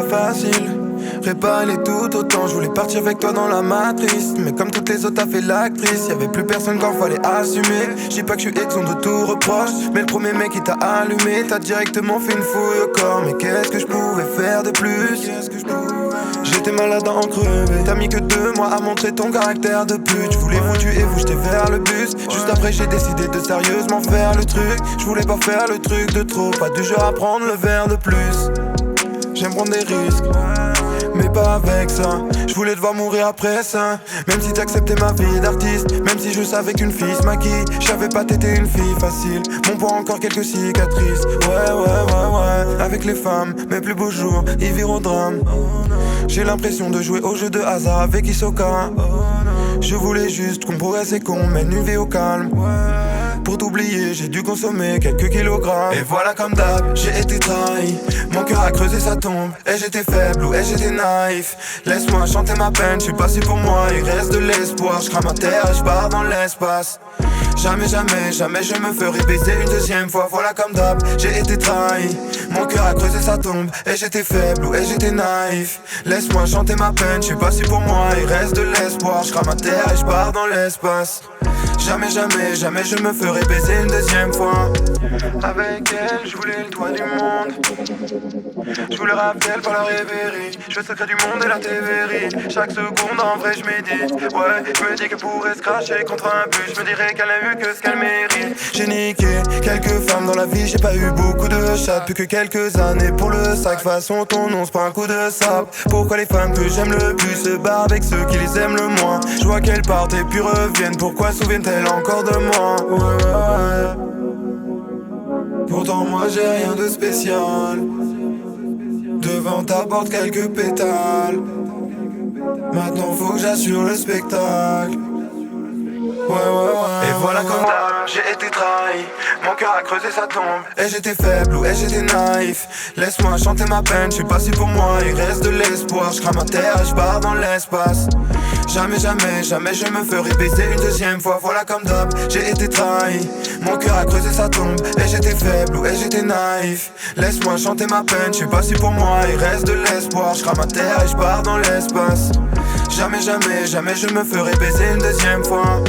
pas facile. Réparer les tout autant, je voulais partir avec toi dans la matrice. Mais comme toutes les autres t'as fait l'actrice, y'avait plus personne quand fallait assumer. J'dis pas que je suis exempt de tout reproche, mais le premier mec qui t'a allumé, t'as directement fait une fouille au corps. Mais qu'est-ce que je pouvais faire de plus? J'étais malade à en crever. T'as mis que 2 mois à montrer ton caractère de pute. J'voulais vous tuer, vous jeter vers le bus. Juste après j'ai décidé de sérieusement faire le truc. J'voulais pas faire le truc de trop, pas du genre à prendre le verre de plus. J'aime prendre des risques, mais pas avec ça. Je voulais te voir mourir après ça. Même si t'acceptais ma vie d'artiste, même si je savais qu'une fille se maquille, je savais pas t'étais une fille facile. Mon poids encore quelques cicatrices. Ouais. Avec les femmes, mes plus beaux jours, ils virent au drame. J'ai l'impression de jouer au jeu de hasard avec Hisoka. Je voulais juste qu'on progresse et qu'on mène une vie au calme. Pour t'oublier, j'ai dû consommer quelques kilogrammes. Et voilà comme d'hab, j'ai été trahi. Mon cœur a creusé sa tombe. Et j'étais faible ou et j'étais naïf. Laisse-moi chanter ma peine, je suis pas si pour moi. Il reste de l'espoir, je crame à terre et je pars dans l'espace. Jamais je me ferai baiser une deuxième fois. Voilà comme d'hab, j'ai été trahi. Mon cœur a creusé sa tombe. Et j'étais faible ou et j'étais naïf. Laisse-moi chanter ma peine, je suis pas si pour moi. Il reste de l'espoir, je crame à terre et je pars dans l'espace. Jamais je me ferai baiser une deuxième fois. Avec elle, je voulais le toit du monde. Je voulais rappeler par la rêverie. Je veux le secret du monde et la TVRI. Chaque seconde en vrai je médite. Ouais, je me dis qu'elle pourrait se cracher contre un but. Je me dirais qu'elle a eu que ce qu'elle mérite. J'ai niqué quelques femmes dans la vie. J'ai pas eu beaucoup de chats. Plus que quelques années pour le sac. Façon ton nom, c'est pas un coup de sable. Pourquoi les femmes que j'aime le plus se barrent avec ceux qui les aiment le moins? Je vois qu'elles partent et puis reviennent. Pourquoi souviennent-elles encore de moi? Ouais. Pourtant moi j'ai rien de spécial. Devant ta porte quelques pétales. Maintenant faut que j'assure le spectacle. Ouais. Et voilà comme d'hab, j'ai été trahi. Mon cœur a creusé sa tombe. Et j'étais faible ou et j'étais naïf. Laisse-moi chanter ma peine, je suis pas si pour moi. Il reste de l'espoir, je crame à terre et je pars dans l'espace. Jamais je me ferai baiser une deuxième fois. Voilà comme d'hab, j'ai été trahi. Mon cœur a creusé sa tombe. Et j'étais faible ou et j'étais naïf. Laisse-moi chanter ma peine, je suis pas si pour moi. Il reste de l'espoir, je crame à terre et je pars dans l'espace. Jamais je me ferai baiser une deuxième fois.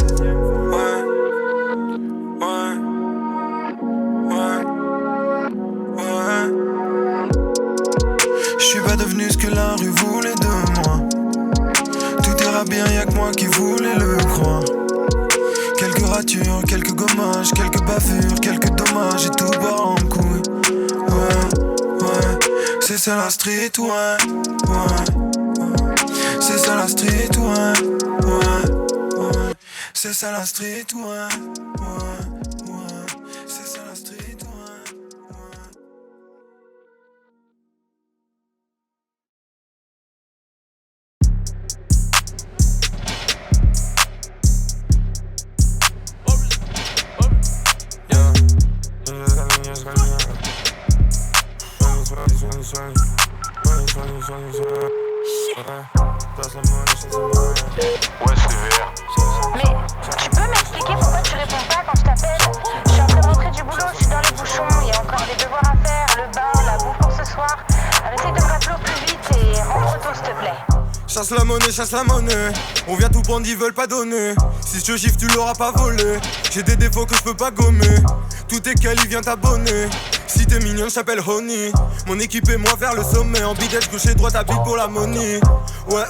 Je suis pas devenu ce que la rue voulait de moi. Tout ira bien, y'a que moi qui voulais le croire. Quelques ratures, quelques gommages, quelques bavures, quelques dommages et tout part en couille. Ouais, c'est ça la street, ouais. C'est ça la street, ouais. C'est ça la street, ouais. C'est ça la street, ouais. Ouais, c'est vert. Mais tu peux m'expliquer pourquoi tu réponds pas quand je t'appelle? Je suis en train de rentrer du boulot, je suis dans les bouchons, il y a encore des devoirs à faire, le bain, la bouffe pour ce soir. Alors essaye de me rappeler au plus vite et rentre tôt s'il te plaît. Chasse la monnaie. On vient tout prendre, ils veulent pas donner. Si je te gifle, tu l'auras pas volé. J'ai des défauts que je peux pas gommer. Tout est quali, viens t'abonner. Si t'es mignon, je t'appelle Honey. Mon équipe et moi vers le sommet. En bidette, gauche et droite, applique pour la money. Ouais.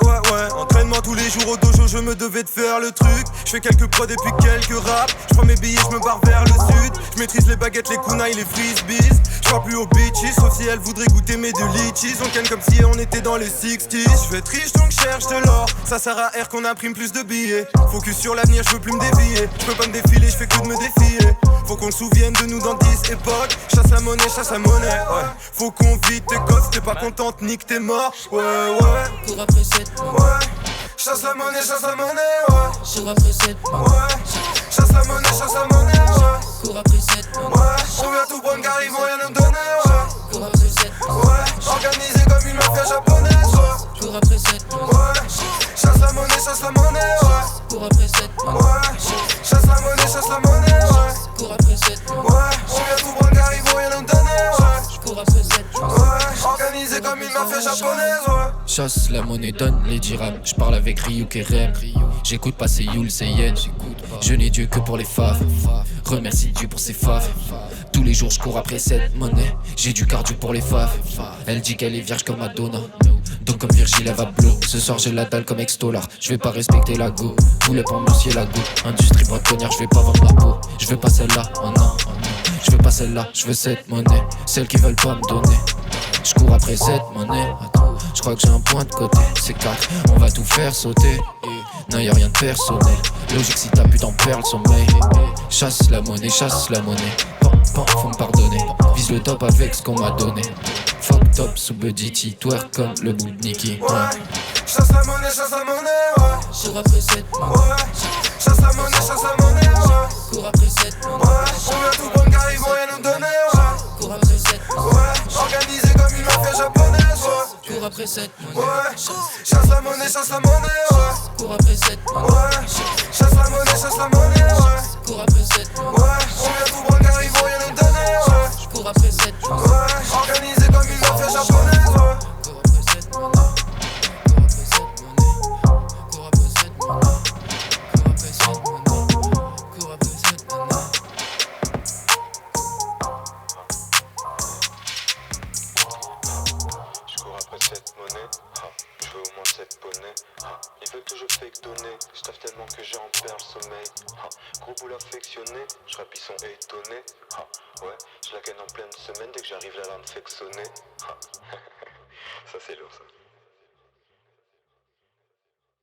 Entraînement tous les jours au dojo, je me devais de faire le truc. Je fais quelques prods et puis quelques raps. Je prends mes billets, je me barre vers le sud. Je maîtrise les baguettes, les kunai, les frisbees. Je parle plus aux bitches, sauf si elles voudraient goûter mes deux litchis. On ken comme si on était dans les 60s. Je vais être riche donc cherche de l'or. Ça sert à R qu'on imprime plus de billets. Focus sur l'avenir, je veux plus me dévier. Je peux pas me défiler, je fais que de me défier. Faut qu'on se souvienne de nous dans 10 époques. Chasse la monnaie, ouais. Faut qu'on vide tes gosses, t'es pas contente, nique t'es mort. Ouais. Cours après cette Ouais. Chasse la monnaie, ouais. Cours après cette Ouais. Chasse la monnaie, ouais. Cours après cette Ouais. On vient tout prendre car ils vont rien nous donner, ouais. Cours après cette Ouais. Organisé comme une mafia japonaise, ouais. Cours après cette Ouais. Chasse la monnaie, ouais. Cours après cette Ouais. Chasse la monnaie, ouais. Cours après cette Ouais. On vient tout prendre car ils vont rien nous donner, ouais. Cours après cette Ouais. Organisé comme une mafia japonaise, ouais. Chasse la monnaie, donne les dirhams. J'parle avec Ryuk et Rem. J'écoute pas ces Yul, ces Yen. Je n'ai Dieu que pour les faves. Remercie Dieu pour ses faves. Tous les jours je cours après cette monnaie. J'ai du cardio pour les faves. Elle dit qu'elle est vierge comme Madonna. Donc comme Virgile elle va blow. Ce soir j'ai la dalle comme Extolar. Je vais pas respecter la go. Poulet pour monsieur la go. Industrie braconnière, je vais pas vendre ma peau. Je veux pas celle-là, oh non, oh non. Je veux pas celle-là, je veux cette monnaie. Celles qui veulent pas me donner. Je cours après cette monnaie. Je crois que j'ai un point de côté. C'est 4, on va tout faire sauter. Non y'a rien de personnel. Logique si ta putain perd le sommeil. Chasse la monnaie, pan, pan, faut me pardonner. Vise le top avec ce qu'on m'a donné. Fuck top sous Buddy T, twerk comme le bout de Nicky. Ouais, chasse la monnaie, ouais. Je cours après cette monnaie. Ouais, chasse la monnaie, ouais. Cours après cette monnaie. Ouais, on vient tout prendre car ils vont rien nous donner, ouais. Cours après cette monnaie. Ouais, organisé comme une mafia japonaise, ouais. Cours après cette monnaie. Ouais, chasse la monnaie, ouais. Cours après cette monnaie. Ouais, chasse la monnaie, ouais. Cours après cette monnaie. Ouais, on vient tout prendre car ils vont rien nous donner, ouais. Cours après cette monnaie. Ouais, organisé comme une mafia japonaise, ouais. Cours après cette monnaie. Cours après cette monnaie. Cours après cette monnaie. Cours après cette monnaie. Cours après cette monnaie. Je cours après cette monnaie, je veux au moins cette poney. Il veut que je fake donner, je taffe tellement que j'en perds le sommeil. Gros boule affectionné, je rappe ils sont étonnés. Ouais, je la gagne en pleine semaine dès que j'arrive la larme fait sonner. Ça c'est lourd ça.